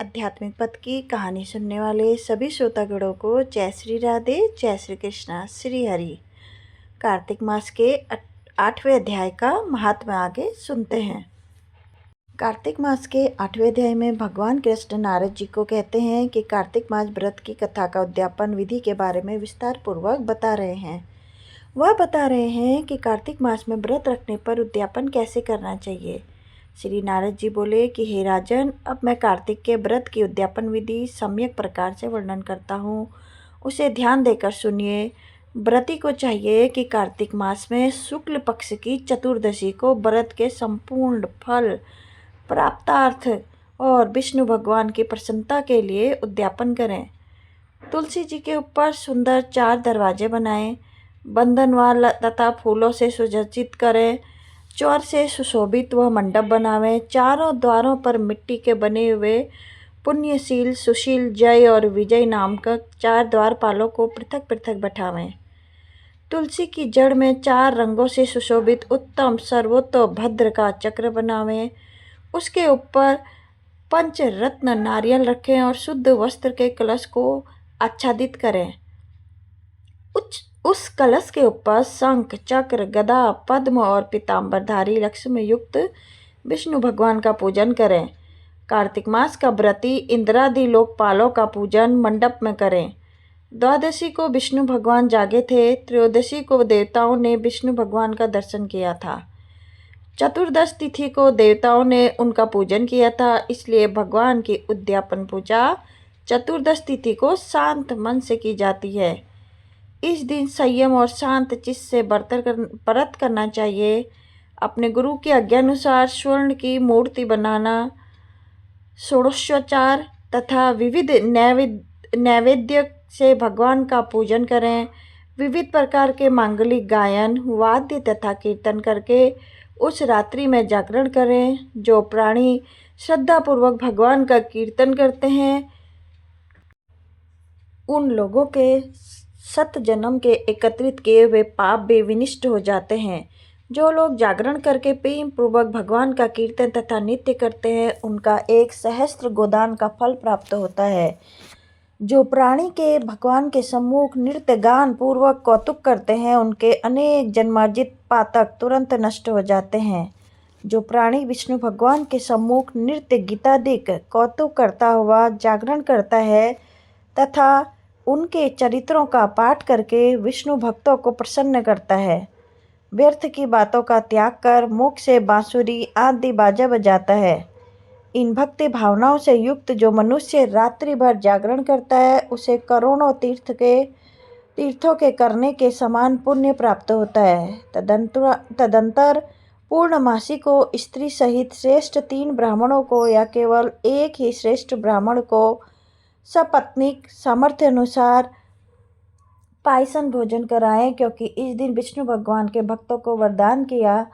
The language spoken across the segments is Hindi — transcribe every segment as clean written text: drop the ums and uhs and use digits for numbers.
आध्यात्मिक पथ की कहानी सुनने वाले सभी श्रोतागणों को जय श्री राधे, जय श्री कृष्णा, श्री हरि। कार्तिक मास के 8वें अध्याय का महात्मा आगे सुनते हैं। कार्तिक मास के 8वें अध्याय में भगवान कृष्ण नारद जी को कहते हैं कि कार्तिक मास व्रत की कथा का उद्यापन विधि के बारे में विस्तार पूर्वक बता रहे हैं। वह बता रहे हैं कि कार्तिक मास में व्रत रखने पर उद्यापन कैसे करना चाहिए। श्री नारद जी बोले कि हे राजन, अब मैं कार्तिक के व्रत की उद्यापन विधि सम्यक प्रकार से वर्णन करता हूँ, उसे ध्यान देकर सुनिए। व्रती को चाहिए कि कार्तिक मास में शुक्ल पक्ष की चतुर्दशी को व्रत के संपूर्ण फल प्राप्तार्थ और विष्णु भगवान की प्रसन्नता के लिए उद्यापन करें। तुलसी जी के ऊपर सुंदर 4 दरवाजे बनाएं, बंधनवार तथा फूलों से सुसज्जित करें, चौर से सुशोभित वह मंडप बनावें। चारों द्वारों पर मिट्टी के बने हुए पुण्यशील, सुशील, जय और विजय नामक 4 द्वारपालों को पृथक पृथक बैठावें। तुलसी की जड़ में 4 रंगों से सुशोभित उत्तम सर्वोत्तभद्र का चक्र बनावें। उसके ऊपर पंचरत्न नारियल रखें और शुद्ध वस्त्र के कलश को आच्छादित करें। उस कलश के ऊपर शंख, चक्र, गदा, पद्म और पीतांबरधारी लक्ष्मी युक्त विष्णु भगवान का पूजन करें। कार्तिक मास का व्रती इंद्रादि लोकपालों का पूजन मंडप में करें। द्वादशी को विष्णु भगवान जागे थे, त्रयोदशी को देवताओं ने विष्णु भगवान का दर्शन किया था, चतुर्दश तिथि को देवताओं ने उनका पूजन किया था। इसलिए भगवान की उद्यापन पूजा चतुर्दश तिथि को शांत मन से की जाती है। इस दिन संयम और शांत चित्त से व्रत करना चाहिए। अपने गुरु की आज्ञानुसार स्वर्ण की मूर्ति बनाना, षोडशोपचार तथा विविध नैवेद्य से भगवान का पूजन करें। विविध प्रकार के मांगलिक गायन, वाद्य तथा कीर्तन करके उस रात्रि में जागरण करें। जो प्राणी श्रद्धापूर्वक भगवान का कीर्तन करते हैं, उन लोगों के 7 जन्म के एकत्रित किए हुए पाप भी विनिष्ट हो जाते हैं। जो लोग जागरण करके प्रेम पूर्वक भगवान का कीर्तन तथा नित्य करते हैं, उनका 1 सहस्त्र गोदान का फल प्राप्त होता है। जो प्राणी के भगवान के सम्मुख नृत्य गान पूर्वक कौतुक करते हैं, उनके अनेक जन्मार्जित पातक तुरंत नष्ट हो जाते हैं। जो प्राणी विष्णु भगवान के सम्मुख नृत्य गीतादिक कौतुक करता हुआ जागरण करता है तथा उनके चरित्रों का पाठ करके विष्णु भक्तों को प्रसन्न करता है, व्यर्थ की बातों का त्याग कर मुख से बांसुरी आदि बाजा बजाता है, इन भक्ति भावनाओं से युक्त जो मनुष्य रात्रि भर जागरण करता है, उसे करोड़ों तीर्थों के करने के समान पुण्य प्राप्त होता है। तदंतर पूर्णमासी को स्त्री सहित श्रेष्ठ 3 ब्राह्मणों को या केवल एक ही श्रेष्ठ ब्राह्मण को सपत्नीक सामर्थ्य अनुसार पायसन भोजन कराएं, क्योंकि इस दिन विष्णु भगवान के भक्तों को वरदान किया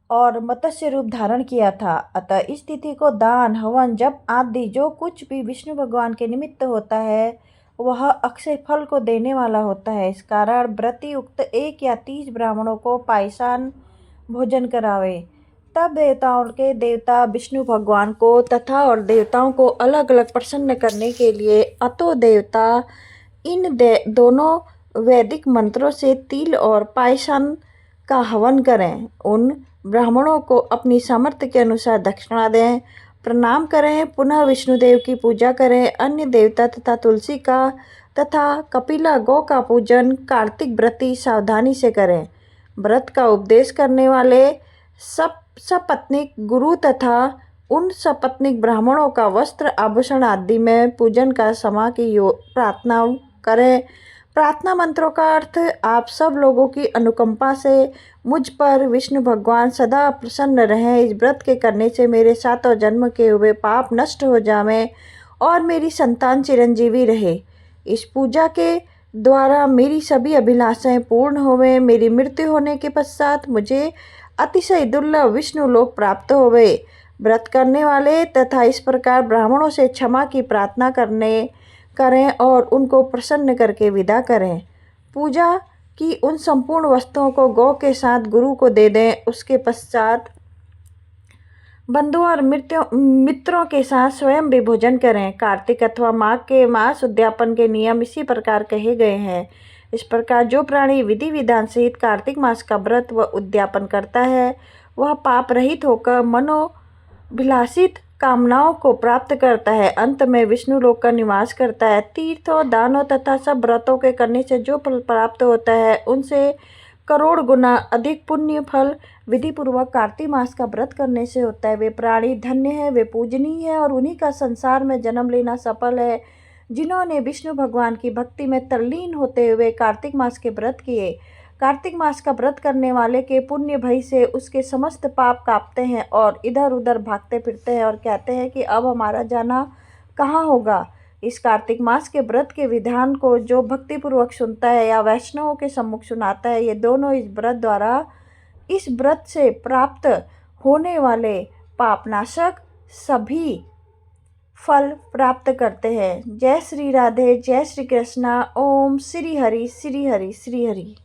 और मत्स्य रूप धारण किया था। अतः इस तिथि को दान, हवन, जप आदि जो कुछ भी विष्णु भगवान के निमित्त होता है, वह अक्षय फल को देने वाला होता है। इस कारण व्रती उक्त 1 या 30 ब्राह्मणों को पायसान भोजन करावे। तब देवताओं के देवता विष्णु भगवान को तथा और देवताओं को अलग अलग प्रसन्न करने के लिए अतो देवता इन दोनों वैदिक मंत्रों से तिल और पायसान का हवन करें। उन ब्राह्मणों को अपनी सामर्थ्य के अनुसार दक्षिणा दें, प्रणाम करें, पुनः विष्णुदेव की पूजा करें। अन्य देवता तथा तुलसी का तथा कपिला गौ का पूजन कार्तिक व्रती सावधानी से करें। व्रत का उपदेश करने वाले सपत्नीक गुरु तथा उन सपत्नीक ब्राह्मणों का वस्त्र, आभूषण आदि में पूजन का समा की प्रार्थना करें। प्रार्थना मंत्रों का अर्थ, आप सब लोगों की अनुकंपा से मुझ पर विष्णु भगवान सदा प्रसन्न रहें। इस व्रत के करने से मेरे 7 जन्म के हुए पाप नष्ट हो जावें और मेरी संतान चिरंजीवी रहे। इस पूजा के द्वारा मेरी सभी अभिलाषाएं पूर्ण होवें। मेरी मृत्यु होने के पश्चात मुझे अतिशय दुर्लभ विष्णु लोक प्राप्त होवे। व्रत करने वाले तथा इस प्रकार ब्राह्मणों से क्षमा की प्रार्थना करें और उनको प्रसन्न करके विदा करें। पूजा की उन संपूर्ण वस्तुओं को गौ के साथ गुरु को दे दें। उसके पश्चात बंधुओं और मित्रों के साथ स्वयं भी भोजन करें। कार्तिक अथवा माघ के मास उद्यापन के नियम इसी प्रकार कहे गए हैं। इस प्रकार जो प्राणी विधि विधान सहित कार्तिक मास का व्रत व उद्यापन करता है वह पाप रहित होकर मनोभिलाषित कामनाओं को प्राप्त करता है। अंत में विष्णु लोक का निवास करता है। तीर्थों, दानों तथा सब व्रतों के करने से जो फल प्राप्त होता है उनसे करोड़ गुना अधिक पुण्य फल विधि पूर्वक कार्तिक मास का व्रत करने से होता है। वे प्राणी धन्य है, वे पूजनीय है और उन्हीं का संसार में जन्म लेना सफल है जिन्होंने विष्णु भगवान की भक्ति में तल्लीन होते हुए कार्तिक मास के व्रत किए। कार्तिक मास का व्रत करने वाले के पुण्य भय से उसके समस्त पाप कांपते हैं और इधर उधर भागते फिरते हैं और कहते हैं कि अब हमारा जाना कहाँ होगा। इस कार्तिक मास के व्रत के विधान को जो भक्तिपूर्वक सुनता है या वैष्णवों के सम्मुख सुनाता है, ये दोनों इस व्रत से प्राप्त होने वाले पापनाशक सभी फल प्राप्त करते हैं। जय श्री राधे, जय श्री कृष्णा। ओम श्री हरि श्री हरि श्री हरि।